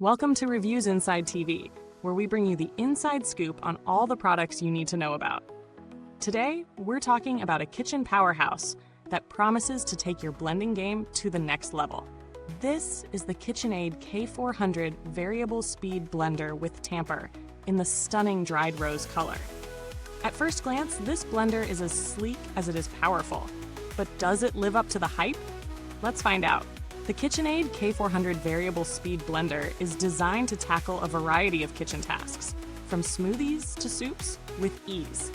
Welcome to Reviews Inside TV, where we bring you the inside scoop on all the products you need to know about. Today, we're talking about a kitchen powerhouse that promises to take your blending game to the next level. This is the KitchenAid K400 Variable Speed Blender with Tamper in the stunning dried rose color. At first glance, this blender is as sleek as it is powerful. But does it live up to the hype? Let's find out. The KitchenAid K400 Variable Speed Blender is designed to tackle a variety of kitchen tasks, from smoothies to soups, with ease.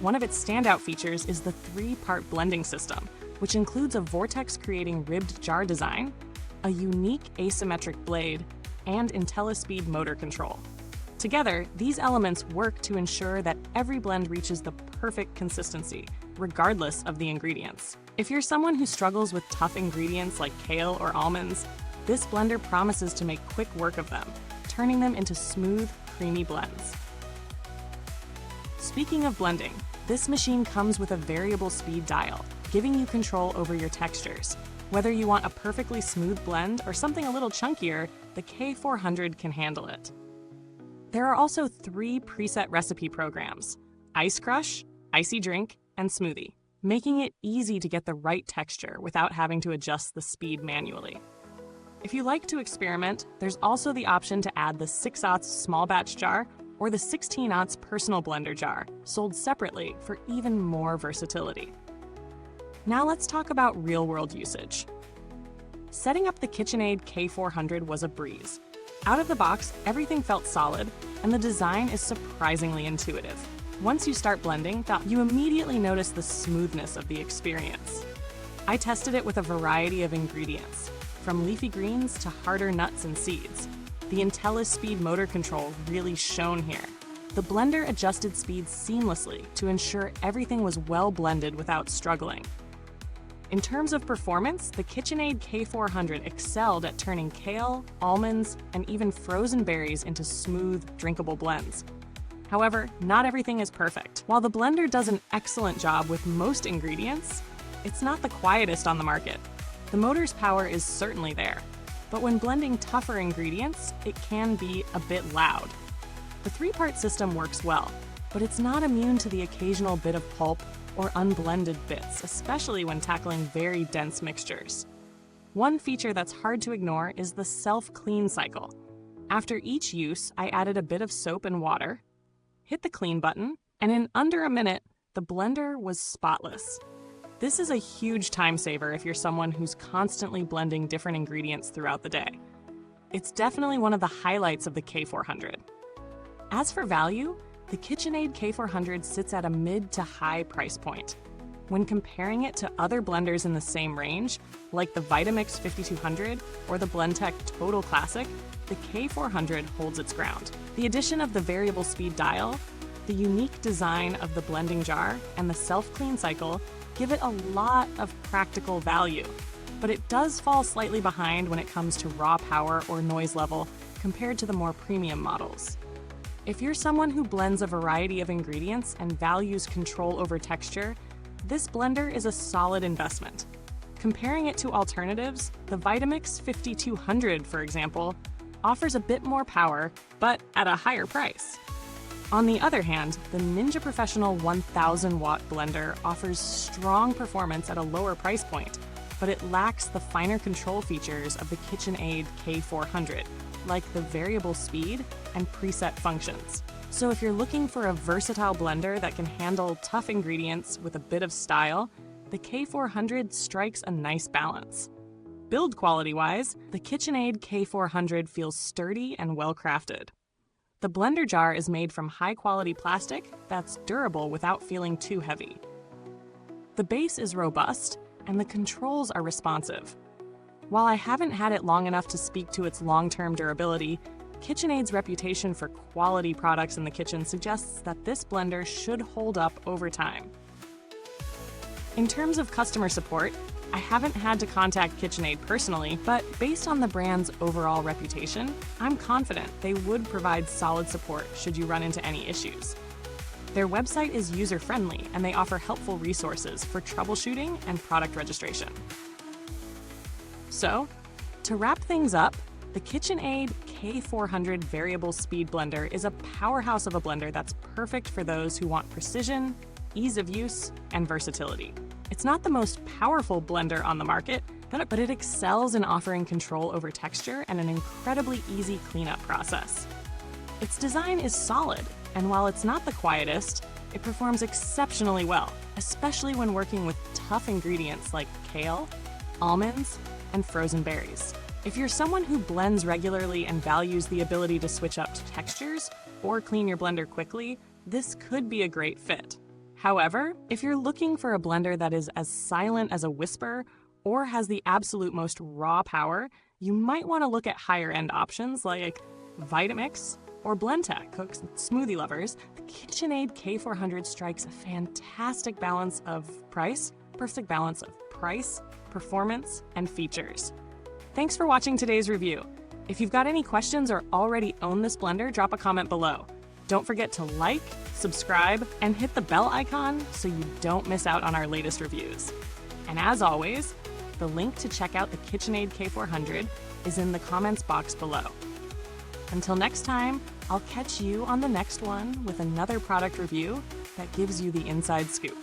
One of its standout features is the 3-part blending system, which includes a vortex-creating ribbed jar design, a unique asymmetric blade, and IntelliSpeed motor control. Together, these elements work to ensure that every blend reaches the perfect consistency, regardless of the ingredients. If you're someone who struggles with tough ingredients like kale or almonds, this blender promises to make quick work of them, turning them into smooth, creamy blends. Speaking of blending, this machine comes with a variable speed dial, giving you control over your textures. Whether you want a perfectly smooth blend or something a little chunkier, the K400 can handle it. There are also 3 preset recipe programs: Ice Crush, Icy Drink, and Smoothie, making it easy to get the right texture without having to adjust the speed manually. If you like to experiment, there's also the option to add the 6/0 small batch jar or the 16/0 personal blender jar, sold separately for even more versatility. Now let's talk about real-world usage. Setting up the KitchenAid K400 was a breeze. Out of the box, everything felt solid, and the design is surprisingly intuitive. Once you start blending, you immediately notice the smoothness of the experience. I tested it with a variety of ingredients, from leafy greens to harder nuts and seeds. The IntelliSpeed motor control really shone here. The blender adjusted speeds seamlessly to ensure everything was well blended without struggling. In terms of performance, the KitchenAid K400 excelled at turning kale, almonds, and even frozen berries into smooth, drinkable blends. However, not everything is perfect. While the blender does an excellent job with most ingredients, it's not the quietest on the market. The motor's power is certainly there, but when blending tougher ingredients, it can be a bit loud. The 3-part system works well, but it's not immune to the occasional bit of pulp or unblended bits, especially when tackling very dense mixtures. One feature that's hard to ignore is the self-clean cycle. After each use, I added a bit of soap and water, hit the clean button, and in under a minute, the blender was spotless. This is a huge time saver if you're someone who's constantly blending different ingredients throughout the day. It's definitely one of the highlights of the K400. As for value, the KitchenAid K400 sits at a mid to high price point. When comparing it to other blenders in the same range, like the Vitamix 5200 or the Blendtec Total Classic, the K400 holds its ground. The addition of the variable speed dial, the unique design of the blending jar, and the self-clean cycle give it a lot of practical value. But it does fall slightly behind when it comes to raw power or noise level compared to the more premium models. If you're someone who blends a variety of ingredients and values control over texture, this blender is a solid investment. Comparing it to alternatives, the Vitamix 5200, for example, offers a bit more power, but at a higher price. On the other hand, the Ninja Professional 1000-watt blender offers strong performance at a lower price point, but it lacks the finer control features of the KitchenAid K400, like the variable speed and preset functions. So if you're looking for a versatile blender that can handle tough ingredients with a bit of style, the K400 strikes a nice balance. Build quality-wise, the KitchenAid K400 feels sturdy and well-crafted. The blender jar is made from high-quality plastic that's durable without feeling too heavy. The base is robust, and the controls are responsive. While I haven't had it long enough to speak to its long-term durability, KitchenAid's reputation for quality products in the kitchen suggests that this blender should hold up over time. In terms of customer support, I haven't had to contact KitchenAid personally, but based on the brand's overall reputation, I'm confident they would provide solid support should you run into any issues. Their website is user-friendly, and they offer helpful resources for troubleshooting and product registration. So, to wrap things up, The KitchenAid K400 variable speed blender is a powerhouse of a blender that's perfect for those who want precision, ease of use, and versatility. It's not the most powerful blender on the market, but it excels in offering control over texture and an incredibly easy cleanup process. Its design is solid, and while it's not the quietest, it performs exceptionally well, especially when working with tough ingredients like kale, almonds, and frozen berries. If you're someone who blends regularly and values the ability to switch up textures or clean your blender quickly, this could be a great fit. However, if you're looking for a blender that is as silent as a whisper or has the absolute most raw power, you might want to look at higher-end options like Vitamix or Blendtec. Cooks and smoothie lovers, the KitchenAid K400 strikes a fantastic balance of price, performance, and features. Thanks for watching today's review. If you've got any questions or already own this blender, drop a comment below. Don't forget to like, subscribe, and hit the bell icon so you don't miss out on our latest reviews. And as always, the link to check out the KitchenAid K400 is in the comments box below. Until next time, I'll catch you on the next one with another product review that gives you the inside scoop.